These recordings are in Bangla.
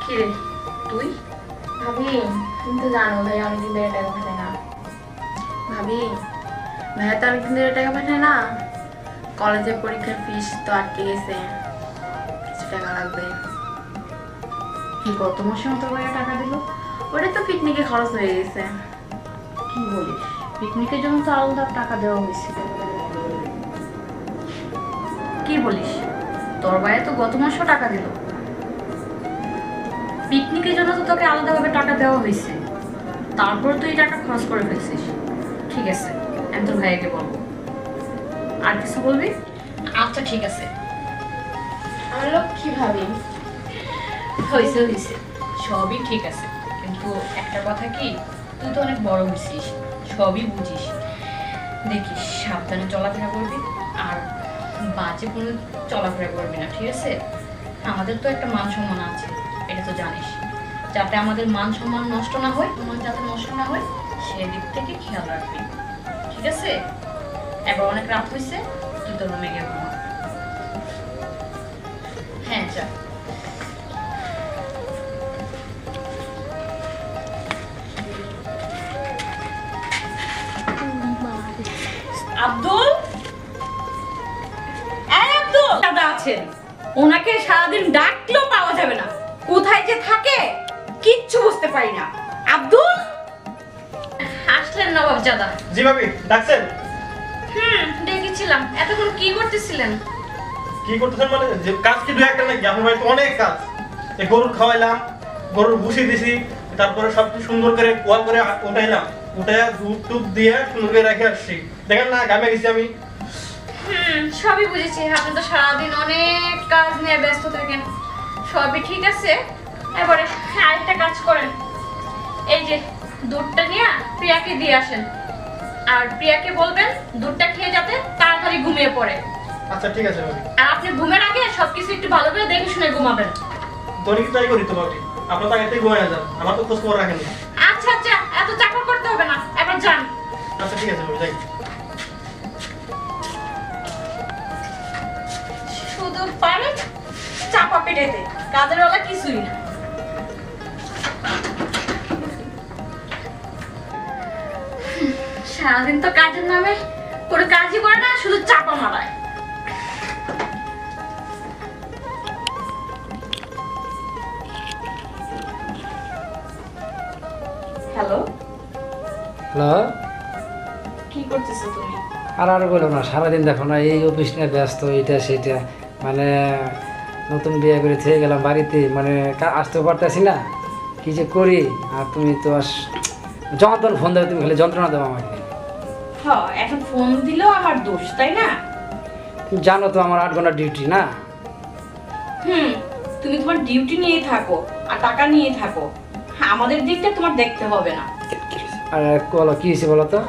কি রে তুই? ভাবি তুমি তো জানো ভাই অনেকদিন ধরে টাকা পাঠায় না। ভাবি ভাইয়া তো অনেকদিন ধরে টাকা পাঠায় না, কলেজের পরীক্ষার ফিস তো আটকে গেছে, কিছু টাকা লাগবে। কি গত মাসে মতো করে টাকা দিল? ওটা তো পিকনিকে খরচ হয়ে গেছে। কি বলিস? পিকনিকের জন্য তো আলাদা টাকা দেওয়া হয়েছিল। কি বলিস? তোর ভাইয়া তো গত মাসেও টাকা দিল। পিকনিকের জন্য তো তোকে আলাদাভাবে টাকা দেওয়া হয়েছে, তারপর তুই টাকা খরচ করে ফেলছিস। ঠিক আছে, আমি তোর ভাইয়াকে বলবো। আর কিছু বলবি? আচ্ছা ঠিক আছে। আমার লক্ষ্মী ভাবি। হয়েছে হয়েছে, সবই ঠিক আছে, কিন্তু একটা কথা কি, তুই তো অনেক বড় হয়েছিস, সবই বুঝিস। দেখিস সাবধানে চলাফেরা করবি, আর বাজে কোনো চলাফেরা করবি না, ঠিক আছে? আমাদের তো একটা মান সম্মান আছে, এটা তো জানিস। যাতে আমাদের মান সম্মান নষ্ট না হয়, তোমার যাতে নষ্ট না হয়, সেদিক থেকে খেয়াল রাখবি, ঠিক আছে? এবার অনেক রাত হয়েছে, তুই তোর রুমে গিয়ে ঘুমা। হ্যাঁ যা। আব্দুল, এই আব্দুল দাদা আছেন, ওনাকে সারাদিন ডাকলেও পাওয়া যাবে না, কোথায় যে থাকে কিচ্ছু বুঝতে পারি না। আব্দুল আসলেন নবাব জাদা? জি ভাবি, ডাকছেন? ডেকেছিলাম। এতক্ষণ কি করতেছিলেন? কি করতেছেন মানে? যে কাজ কি দুই একটা নাকি? আপনার বাড়িতে অনেক কাজ। এই গরুর খাওয়াইলাম, গরুর ভুসি দিছি, তারপরে সব সুন্দর করে কোয়াল করে উঠাইলাম, উঠাইয়া ধূপ টুপ দিয়ে সুন্দর করে রেখে আসছি। দেখেন না গামে গেছি আমি। সবই বুঝেছি, আপনি তো সারাদিন অনেক কাজ নিয়ে ব্যস্ত থাকেন, সবই ঠিক আছে। এবারে আরেকটা কাজ করেন, এই যে দুধটা নিয়ে প্রিয়াকে দিয়ে আসেন, আর প্রিয়াকে বলবেন দুধটা খেয়ে যাতে তাড়াতাড়ি ঘুমিয়ে পড়ে। আচ্ছা ঠিক আছে ভাবি। আর আপনি ঘুমের আগে সবকিছু একটু ভালো করে দেখে শুনে ঘুমাবেন। দৈনিক ট্রাই করি তো ভাবি, আপনার তো আগে থেকে ঘুমায় যান, আমার তো খোঁজ খবর রাখেন না। আচ্ছা আচ্ছা, এত চাকর করতে হবে না, এবার যান। আচ্ছা ঠিক আছে ভাবি, যাই। শুধু পারে চাপা পেটেতে, কাজের বেলা কিছুই না। সারাদিন তো কাজের নামে কোনো কাজই করে না, শুধু চাপা মারায়। Hello, hello. কি করতেছো তুমি? আর বলো না, সারাদিন দেখো না এই অফিস নিয়ে ব্যস্ত, এটা সেটা, মানে নতুন বিয়ে করে থেকে গেলাম বাড়িতে, মানে আসতেও পারতেছি না, কি যে করি। আর তুমি তো যখন তখন ফোন দেবে, তুমি খালি যন্ত্রণা দেবো আমাকে। হ্যাঁ, এখন ফোন দিলেও আমার দোষ, তাই না? তুমি জানো তো আমার 8 ঘন্টা ডিউটি না। তুমি তোমার ডিউটি নিয়ে থাকো আর টাকা নিয়ে থাকো, আমাদের দিকটা তোমার দেখতে হবে না। আর বলো কি হয়েছে বলো তো?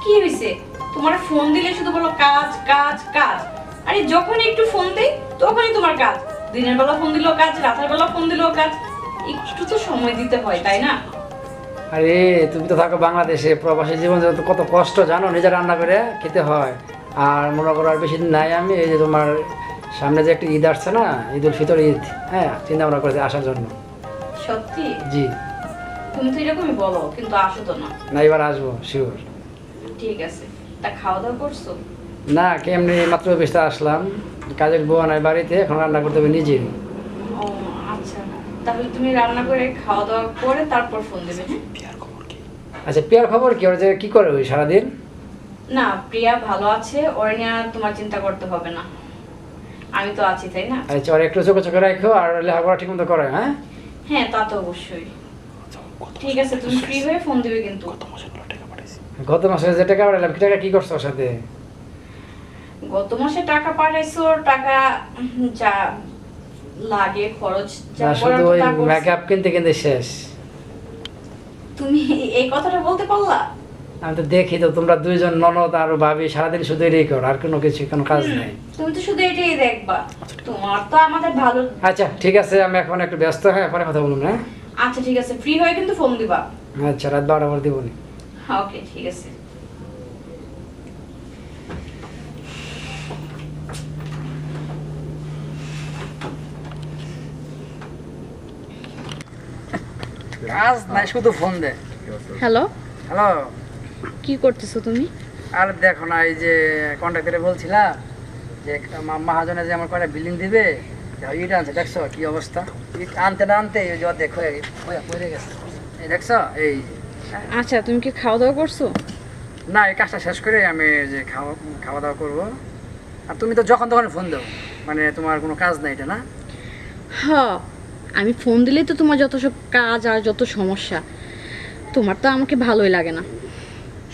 কি হয়েছে? তোমার ফোন দিলে শুধু বলো কাজ কাজ কাজ, আরে যখন একটু ফোন দেই তখনই তোমার কাজ। দিনের বেলা ফোন দিলেও কাজ, রাতের বেলা ফোন দিলেও কাজ, একটু তো সময় দিতে হয়, তাই না? আরে তুমি তো থাকো বাংলাদেশে, প্রবাসী জীবন যত কত কষ্ট জানো, নিজে রান্না করে খেতে হয়। আর মনে করো আর বেশি দিন নাই, আমি এই যে তোমার সামনে যে একটা ঈদ আসছে না, ঈদ উল ফিতর ঈদ, হ্যাঁ চিন্তা ভাবনা করেছি আসার জন্য। সত্যি? জি। তুমি তো এরকমই বলো, কিন্তু আসো তো না। না এবার আসবো শিওর। ঠিক আছে, তা খাওয়া দাওয়া করছো? না কেমনি মাত্র অফিসে আসলাম, কাজের বউ নাই বাড়িতে, এখন রান্না করতে হবে নিজে। ও আচ্ছা, তাহলে তুমি রান্না করে খাওয়া দাওয়া করে তারপর ফোন দেবে। আচ্ছা পিয়ার খবর কি? ওর যে কি করে ওই সারাদিন? না, প্রিয়া ভালো আছে, ওর নিয়ে তোমার চিন্তা করতে হবে না, আমি তো আছি, তাই না? আচ্ছা ওর একটু চোখে চোখে রাখো, আর লেখাপড়া ঠিক মতো করে। হ্যাঁ হ্যাঁ, তা তো অবশ্যই। ঠিক আছে, তুমি ফ্রি হয়ে ফোন দিবে কিন্তু। গত মাসে যে টাকা পাঠালাম, কি টাকা কি করছো ওর সাথে? গত মাসে টাকা পাঠাইছো, টাকা যা লাগে খরচ যা না করার শুধু ওই তা করছি। মেকআপ কিনতে কিনতে শেষ। তুমি এই কথাটা বলতে পারলা? আমি তো দেখি তো তোমরা দুইজন ননদ আর ভাবি সারাদিন শুধু এটাই করো, আর কোনো কিছু কোনো কাজ নেই। তুমি তো শুধু এটাই দেখবা, তোমার তো আমাদের ভালো। আচ্ছা ঠিক আছে, আমি এখন একটু ব্যস্ত, হ্যাঁ পরে কথা বলুন। হ্যাঁ আচ্ছা ঠিক আছে, ফ্রি হয়ে কিন্তু ফোন দিবা। আচ্ছা রাত 12টা পর দিবনি। ওকে ঠিক আছে। কাজ নাই, শুধু ফোন দে। হ্যালো, হ্যালো, কি করতেছো তুমি? আর দেখো না, এই যে কন্ট্রাক্টরে বলছিলাম যে মহাজনে যে আমার কয়টা বিল্ডিং দিবে, ইট আনছে, দেখছো কি অবস্থা? ইট আনতে না আনতে এই যে অর্ধেক হয়ে গেছে, এই দেখছো এই। আচ্ছা, তুমি কি খাওয়া দাওয়া করছো? না, এই কাজটা শেষ করে আমি যে খাওয়া দাওয়া করবো। আর তুমি তো যখন তখন ফোন দাও, মানে তোমার কোনো কাজ নাই এটা, না? হ্যাঁ, আমি ফোন দিলেই তো তোমার যত সব কাজ আর যত সমস্যা, তোমার তো আমাকে ভালোই লাগে না।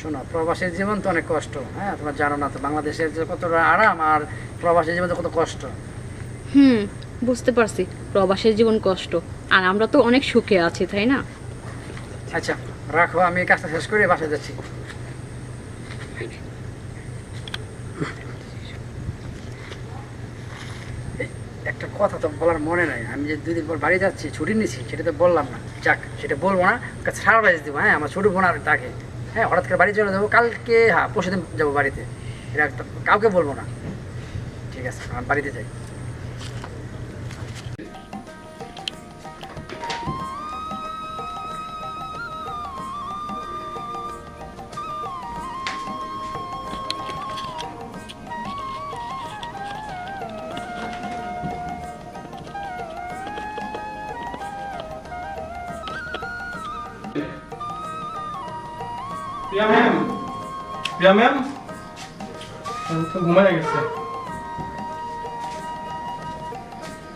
শোনো, প্রবাসের জীবন তো অনেক কষ্ট, হ্যাঁ, তোমরা জানো না তো বাংলাদেশের যে কতটা আরাম আর প্রবাসের জীবন কত কষ্ট। বুঝতে পারছি, প্রবাসের জীবন কষ্ট, আর আমরা তো অনেক সুখে আছি, তাই না? আচ্ছা রাখো, আমি কাজটা শেষ করে বাসায় যাচ্ছি। একটা কথা তো বলার মনে নাই, আমি যে 2 দিন পর বাড়ি যাচ্ছি, ছুটি নিচ্ছি, সেটা তো বললাম না। যাক, সেটা বলবো না, সারপ্রাইজ দেবো। হ্যাঁ, আমার ছোটো বোন আর তাকে, হ্যাঁ, হঠাৎ করে বাড়ি চলে যাবো কালকে, হ্যাঁ পরশুদিন যাবো বাড়িতে। এটা কাউকে বলবো না, ঠিক আছে? আমার বাড়িতে যাই। প্রিয়া ম্যাম, প্রিয়া ম্যাম তো ঘুমায় গেছে,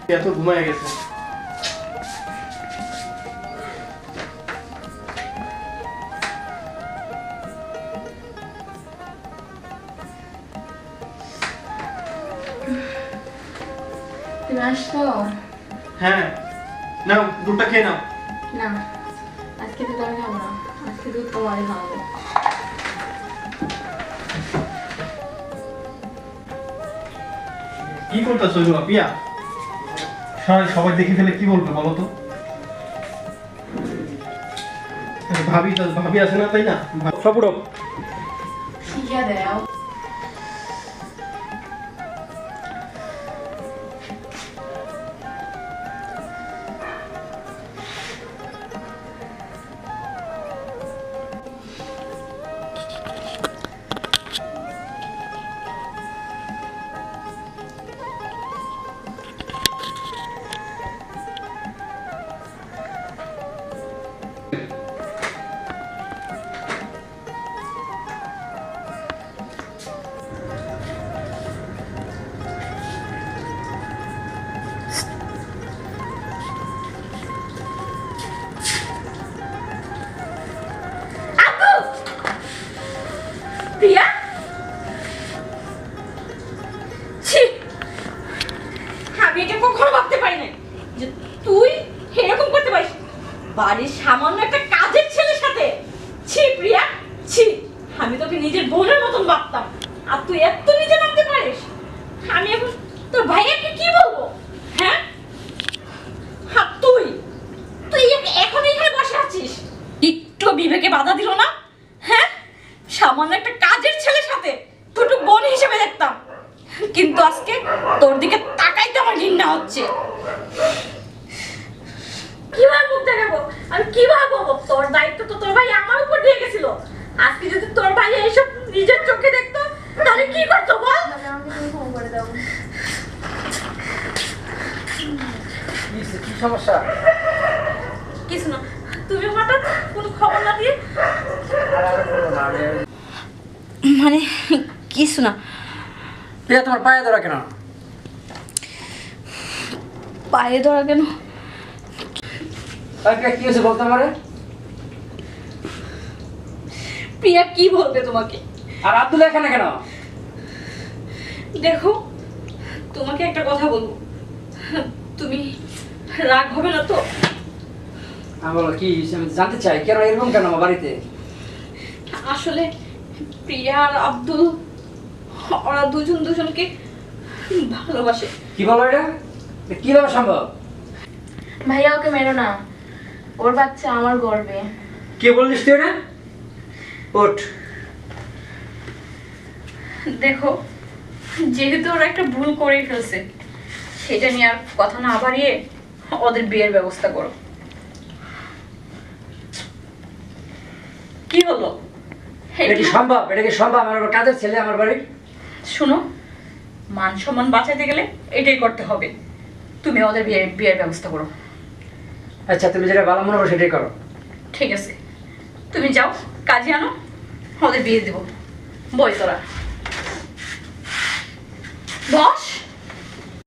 প্রিয়া তো ঘুমায় গেছে। তুমি আসছো? হ্যাঁ, নাও দুধটা খেয়ে নাও। না, আজকে দুধ আমি খাবো না, আজকে দুধ তোমারই খাওয়াবো। কি করতেছো প্রিয়া? সবাই দেখে ফেলে কি বলবে বলো তো? ভাবি আছে না, তাই না? সপুরো শিখিয়ে দাও। প্রিয়া, ছি, আমি এটা কখনো ভাবতে পারি না যে তুই এরকম করতে পারিস বাড়ির সামান্য একটা কাজের ছেলের সাথে। ছি প্রিয়া, ছি, আমি তোকে নিজের বোনের মতন ভাবতাম, আর তুই এত নিচে নামতে পারিস। আমি এখন তোর ভাইয়াকে কি বলবো? হ্যাঁ, আর তুই এখন এখানে বসে আছিস, একটু বিবেকে বাধা দিল না? হ্যাঁ, সামান্য একটা কাজের ছেলের সাথে ছোট বোন হিসেবে দেখতাম, কিন্তু আজকে তোর দিকে তাকাইতে আমার ঘৃণা হচ্ছে। কিভাবে মুখ দেখাবো? আমি কিভাবে বলবো? তোর দায়িত্ব তো তোর ভাই আমার উপর দিয়ে গেছিল। আজকে যদি তোর ভাই এইসব নিজের চোখে দেখতো, তাহলে কি করতো বল? আমাকে তুমি ফোন করে দাও। কি সমস্যা? কিছু না, তুমি হঠাৎ কোনো খবর না দিয়ে। মানে কিছু না। প্রিয়া, তোমার পায়ে ধরা কেন? পায়ে ধরা কেন? প্রিয়া, কি হয়েছে বলতে পারে? প্রিয়া কি বলবে তোমাকে? আর আব্দুল এখানে কেন? দেখো, তোমাকে একটা কথা বলবো, তুমি রাগ হবে না তো? আমি বলো কি, আমি জানতে চাই কেন এরকম কেন আমার বাড়িতে? আসলে প্রিয়া আর আব্দুল, ওরা দুজন দুজনকে ভালোবাসে। কি বলো এটা? কিভাবে সম্ভব? ভাইয়া ওকে মেরো না, ওর বাচ্চা আমার গর্বে। কে বলছিস তুই না? ওঠ। দেখো, যেহেতু ওরা একটা ভুল করে ফেলছে, সেটা নিয়ে আর কথা না বাড়িয়ে ওদের বিয়ের ব্যবস্থা করো। কি হলো? এটা কি সম্ভব? এটা কি সম্ভব? আমার আবার কাজের ছেলে আমার বাড়ি। শোনো, মান সম্মান বাঁচাতে গেলে এটাই করতে হবে। তুমি ওদের বিয়ের ব্যবস্থা করো। আচ্ছা, তুমি যেটা ভালো মনে করো সেটাই করো। ঠিক আছে, তুমি যাও কাজে আনো, ওদের বিয়ে দেবো। বই তোরা বস।